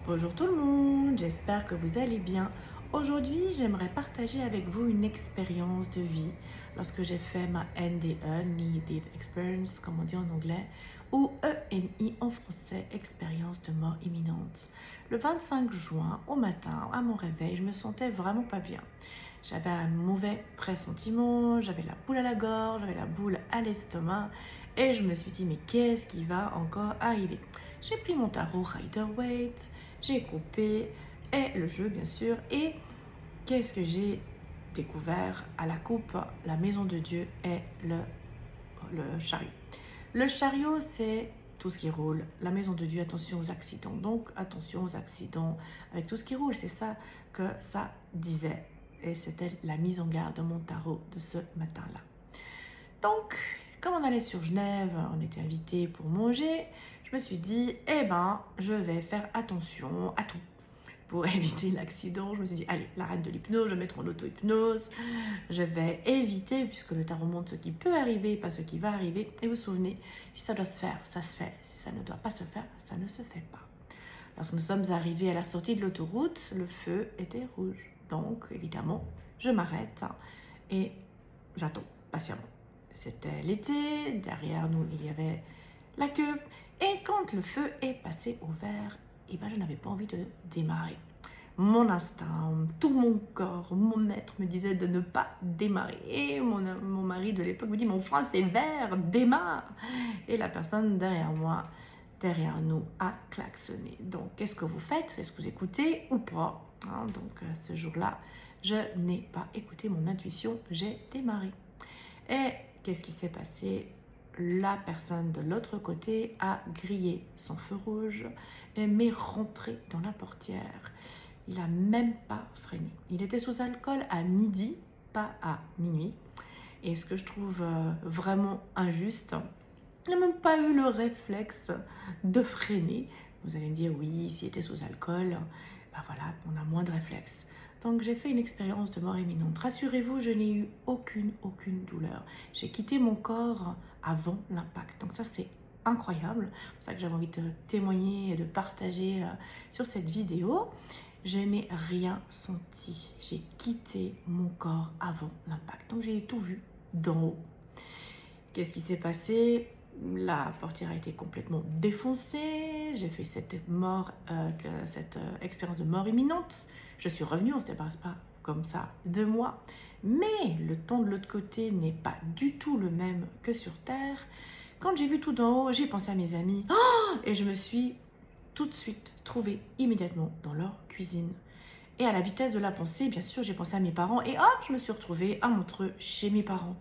Bonjour tout le monde, j'espère que vous allez bien. Aujourd'hui, j'aimerais partager avec vous une expérience de vie lorsque j'ai fait ma NDE, Near Death Experience, comme on dit en anglais, ou ENI en français, expérience de mort imminente. Le 25 juin, au matin, à mon réveil, je me sentais vraiment pas bien. J'avais un mauvais pressentiment, j'avais la boule à la gorge, j'avais la boule à l'estomac, et je me suis dit, mais qu'est-ce qui va encore arriver? J'ai pris mon tarot Rider-Waite, j'ai coupé, et le jeu bien sûr, et qu'est-ce que j'ai découvert à la coupe? La maison de Dieu et le chariot. Le chariot, c'est tout ce qui roule. La maison de Dieu, attention aux accidents. Donc, attention aux accidents avec tout ce qui roule. C'est ça que ça disait. Et c'était la mise en garde de mon tarot de ce matin-là. Donc, comme on allait sur Genève, on était invité pour manger, je me suis dit, eh ben, je vais faire attention à tout. Pour éviter l'accident, je me suis dit, allez, la reine de l'hypnose, je vais mettre en auto-hypnose, je vais éviter, puisque le tarot montre ce qui peut arriver, pas ce qui va arriver. Et vous vous souvenez, si ça doit se faire, ça se fait. Si ça ne doit pas se faire, ça ne se fait pas. Lorsque nous sommes arrivés à la sortie de l'autoroute, le feu était rouge. Donc, évidemment, je m'arrête et j'attends patiemment. C'était l'été, derrière nous, il y avait la queue. Et quand le feu est passé au vert, eh ben, je n'avais pas envie de démarrer. Mon instinct, tout mon corps, mon être me disait de ne pas démarrer. Et mon mari de l'époque me dit, mon frein c'est vert, démarre. Et la personne derrière moi, derrière nous, a klaxonné. Donc, qu'est-ce que vous faites? Est-ce que vous écoutez ou pas? Donc, ce jour-là, je n'ai pas écouté mon intuition, j'ai démarré. Et qu'est-ce qui s'est passé? La personne de l'autre côté a grillé son feu rouge et m'est rentré dans la portière. Il n'a même pas freiné. Il était sous alcool à midi, pas à minuit. Et ce que je trouve vraiment injuste, il n'a même pas eu le réflexe de freiner. Vous allez me dire, oui, s'il était sous alcool, ben voilà, on a moins de réflexes. Donc j'ai fait une expérience de mort imminente. Rassurez-vous, je n'ai eu aucune douleur. J'ai quitté mon corps avant l'impact. Donc ça, c'est incroyable. C'est pour ça que j'avais envie de témoigner et de partager sur cette vidéo. Je n'ai rien senti. J'ai quitté mon corps avant l'impact. Donc j'ai tout vu d'en haut. Qu'est-ce qui s'est passé? La portière a été complètement défoncée. J'ai fait cette expérience de mort imminente. Je suis revenue, on ne se débarrasse pas comme ça de moi. Mais le temps de l'autre côté n'est pas du tout le même que sur Terre. Quand j'ai vu tout d'en haut, j'ai pensé à mes amis. Oh, et je me suis tout de suite trouvée immédiatement dans leur cuisine. Et à la vitesse de la pensée, bien sûr, j'ai pensé à mes parents. Et hop, je me suis retrouvée à Montreux chez mes parents.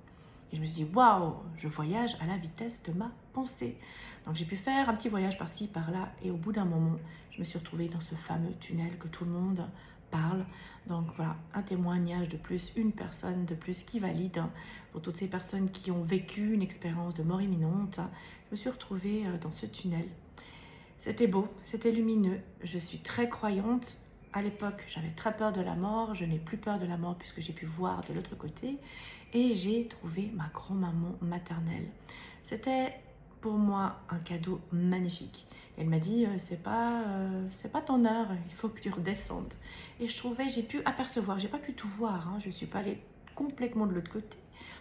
Et je me suis dit, waouh, je voyage à la vitesse de ma pensée. Donc j'ai pu faire un petit voyage par-ci, par-là. Et au bout d'un moment, je me suis retrouvée dans ce fameux tunnel que tout le monde parle. Donc voilà, un témoignage de plus, une personne de plus qui valide pour toutes ces personnes qui ont vécu une expérience de mort imminente. Je me suis retrouvée dans ce tunnel. C'était beau, c'était lumineux. Je suis très croyante. À l'époque, j'avais très peur de la mort. Je n'ai plus peur de la mort puisque j'ai pu voir de l'autre côté. Et j'ai trouvé ma grand-maman maternelle. C'était pour moi un cadeau magnifique. Elle m'a dit, c'est pas ton heure, il faut que tu redescendes. Et je trouvais, j'ai pu apercevoir, j'ai pas pu tout voir, je ne suis pas allée complètement de l'autre côté.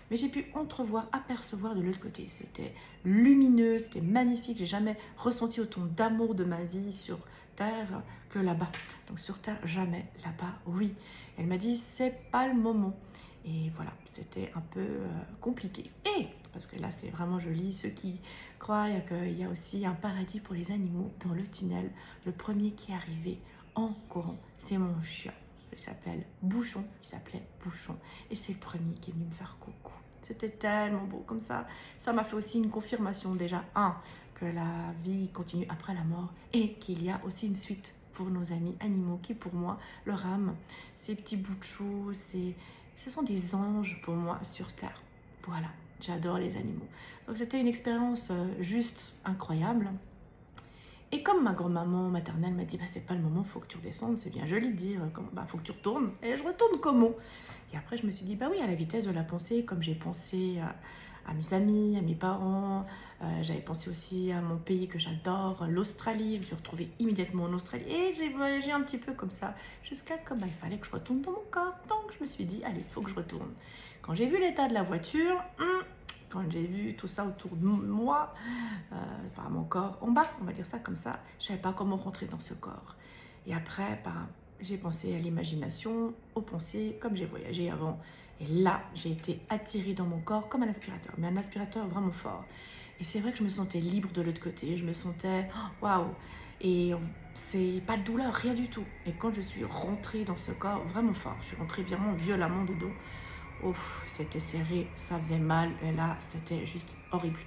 Mais j'ai pu entrevoir, apercevoir de l'autre côté. C'était lumineux, c'était magnifique. J'ai jamais ressenti autant d'amour de ma vie sur Terre que là-bas. Donc sur Terre, jamais. Là-bas, oui. Elle m'a dit, c'est pas le moment. Et voilà, c'était un peu compliqué. Et, parce que là, c'est vraiment joli, ceux qui croient qu'il y a aussi un paradis pour les animaux dans le tunnel. Le premier qui est arrivé en courant, c'est mon chien. Il s'appelle Bouchon, il s'appelait Bouchon. Et c'est le premier qui est venu me faire coucou. C'était tellement beau comme ça. Ça m'a fait aussi une confirmation déjà, que la vie continue après la mort et qu'il y a aussi une suite pour nos amis animaux qui pour moi, leur âme, ces petits bouts de chou, ce sont des anges pour moi sur Terre. Voilà, j'adore les animaux. Donc c'était une expérience juste incroyable. Et comme ma grand-maman maternelle m'a dit, bah, c'est pas le moment, faut que tu redescendes, c'est bien joli de dire, faut que tu retournes. Et je retourne comment? Et après, je me suis dit, bah oui, à la vitesse de la pensée, comme j'ai pensé à mes amis, à mes parents. J'avais pensé aussi à mon pays que j'adore, l'Australie. Je me suis retrouvée immédiatement en Australie et j'ai voyagé un petit peu comme ça jusqu'à comme il fallait que je retourne dans mon corps. Donc je me suis dit, allez, il faut que je retourne. Quand j'ai vu l'état de la voiture, quand j'ai vu tout ça autour de moi, enfin mon corps en bas, on va dire ça comme ça, je ne savais pas comment rentrer dans ce corps. Et après, j'ai pensé à l'imagination, aux pensées, comme j'ai voyagé avant. Et là, j'ai été attirée dans mon corps comme un aspirateur, mais un aspirateur vraiment fort. Et c'est vrai que je me sentais libre de l'autre côté, je me sentais waouh. Et c'est pas de douleur, rien du tout. Et quand je suis rentrée dans ce corps, vraiment fort, je suis rentrée vraiment violemment dedans. Ouf, c'était serré, ça faisait mal, et là, c'était juste horrible.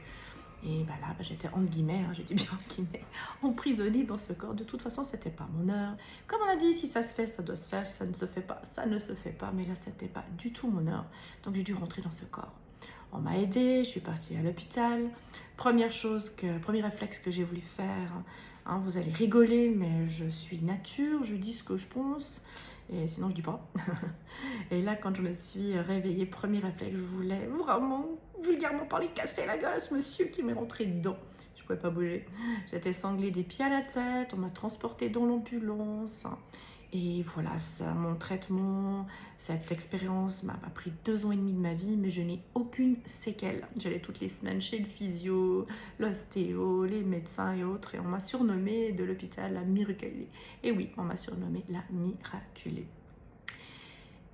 Et bah là, j'étais entre guillemets, je dis bien entre guillemets, emprisonnée dans ce corps. De toute façon, c'était pas mon heure. Comme on a dit, si ça se fait, ça doit se faire. Si ça ne se fait pas, ça ne se fait pas. Mais là, c'était pas du tout mon heure. Donc, j'ai dû rentrer dans ce corps. On m'a aidée, je suis partie à l'hôpital. Premier réflexe que j'ai voulu faire, vous allez rigoler, mais je suis nature, je dis ce que je pense. Et sinon, je dis pas. Et là, quand je me suis réveillée, premier réflexe, je voulais vraiment, vulgairement parler, casser la gueule à ce monsieur qui m'est rentré dedans. Je ne pouvais pas bouger. J'étais sanglée des pieds à la tête, on m'a transportée dans l'ambulance. Et voilà, mon traitement, cette expérience m'a pris 2 ans et demi de ma vie, mais je n'ai aucune séquelle. J'allais toutes les semaines chez le physio, l'ostéo, les médecins et autres, et on m'a surnommée de l'hôpital la miraculée. Et oui, on m'a surnommée la miraculée.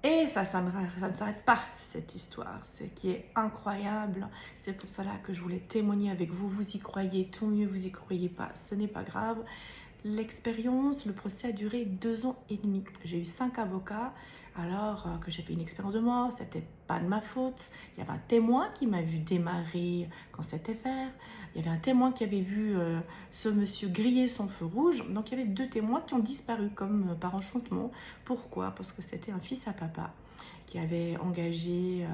Et ça ne s'arrête pas, cette histoire, ce qui est incroyable. C'est pour cela que je voulais témoigner avec vous. Vous y croyez, tant mieux, vous y croyez pas, ce n'est pas grave. L'expérience, le procès a duré 2 ans et demi. J'ai eu 5 avocats, alors que j'ai fait une expérience de mort, c'était pas de ma faute. Il y avait un témoin qui m'a vu démarrer quand c'était vert. Il y avait un témoin qui avait vu ce monsieur griller son feu rouge. Donc il y avait 2 témoins qui ont disparu comme par enchantement. Pourquoi? Parce que c'était un fils à papa qui avait engagé,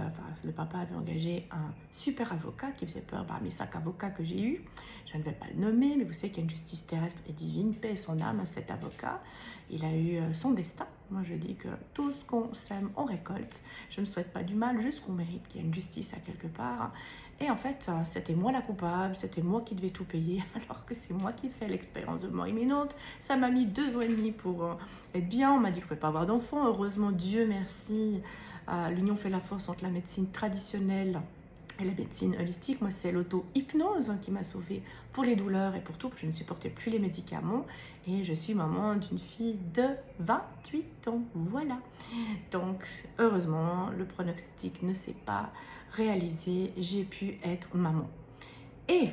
le papa avait engagé un super avocat qui faisait peur par mes 5 avocats que j'ai eus. Je ne vais pas le nommer, mais vous savez qu'il y a une justice terrestre et divine, paix et son âme à cet avocat. Il a eu son destin. Moi, je dis que tout ce qu'on sème, on récolte. Je ne souhaite pas du mal, juste qu'on mérite qu'il y ait une justice à quelque part. Et en fait, c'était moi la coupable, c'était moi qui devais tout payer, alors que c'est moi qui fais l'expérience de mort imminente. Ça m'a mis 2 ans et demi pour être bien. On m'a dit qu'il ne pouvait pas avoir d'enfant. Heureusement, Dieu merci, l'union fait la force entre la médecine traditionnelle et la médecine holistique. Moi, c'est l'auto-hypnose qui m'a sauvée pour les douleurs et pour tout. Je ne supportais plus les médicaments et je suis maman d'une fille de 28 ans. Voilà. Donc, heureusement, le pronostic ne s'est pas réalisé. J'ai pu être maman. Et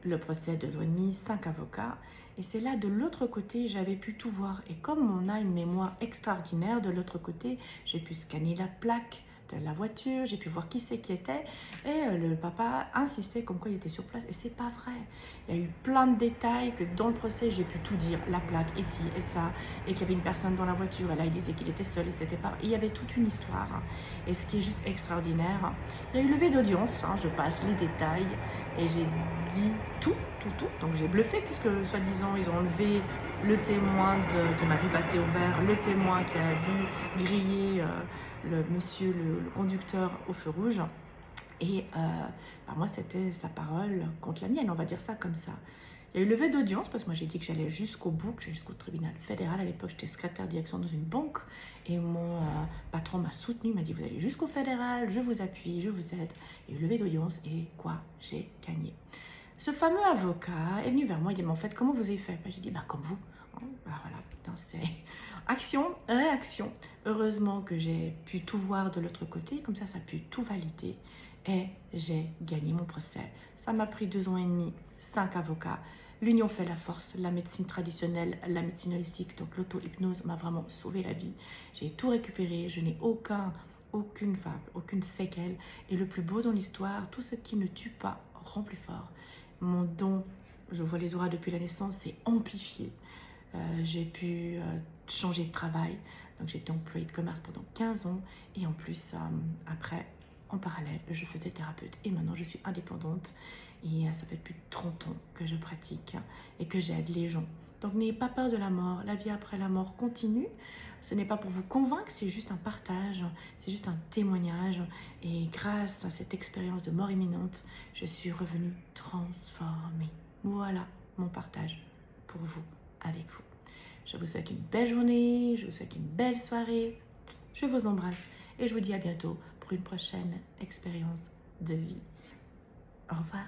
le procès, 2 ans et demi, 5 avocats. Et c'est là, de l'autre côté, j'avais pu tout voir. Et comme on a une mémoire extraordinaire, de l'autre côté, j'ai pu scanner la plaque de la voiture, j'ai pu voir qui c'est qui était, et le papa insistait comme quoi il était sur place, et c'est pas vrai. Il y a eu plein de détails que dans le procès j'ai pu tout dire, la plaque, et ci, et ça, et qu'il y avait une personne dans la voiture, et là il disait qu'il était seul, et c'était pas... Et il y avait toute une histoire, et ce qui est juste extraordinaire, il y a eu levée d'audience, je passe les détails, et j'ai dit tout, donc j'ai bluffé, puisque soi-disant ils ont enlevé le témoin qui m'a vu passer au vert, le témoin qui a vu griller le monsieur, le conducteur au feu rouge. Et moi, c'était sa parole contre la mienne, on va dire ça comme ça. Il y a eu levée d'audience parce que moi, j'ai dit que j'allais jusqu'au bout, que j'allais jusqu'au tribunal fédéral. À l'époque, j'étais secrétaire de direction dans une banque. Et mon patron m'a soutenu, m'a dit, vous allez jusqu'au fédéral, je vous appuie, je vous aide. Il y a eu levée d'audience et quoi? J'ai gagné. Ce fameux avocat est venu vers moi, il dit, mais en fait, comment vous avez fait? J'ai dit, comme vous. Voilà, c'est action, réaction. Heureusement que j'ai pu tout voir de l'autre côté, comme ça a pu tout valider et j'ai gagné mon procès. Ça m'a pris 2 ans et demi, 5 avocats. L'union fait la force, la médecine traditionnelle, la médecine holistique, donc l'auto-hypnose m'a vraiment sauvé la vie. J'ai tout récupéré, je n'ai aucune séquelle. Et le plus beau dans l'histoire, tout ce qui ne tue pas rend plus fort. Mon don, je vois les auras depuis la naissance, c'est amplifié. J'ai pu changer de travail, donc j'étais employée de commerce pendant 15 ans et en plus après en parallèle je faisais thérapeute et maintenant je suis indépendante et ça fait plus de 30 ans que je pratique et que j'aide les gens Donc n'ayez pas peur de la mort. La vie après la mort continue. Ce n'est pas pour vous convaincre, c'est juste un partage, c'est juste un témoignage. Et grâce à cette expérience de mort imminente, je suis revenue transformée. Voilà mon partage pour vous, avec vous. Je vous souhaite une belle journée, je vous souhaite une belle soirée. Je vous embrasse et je vous dis à bientôt pour une prochaine expérience de vie. Au revoir.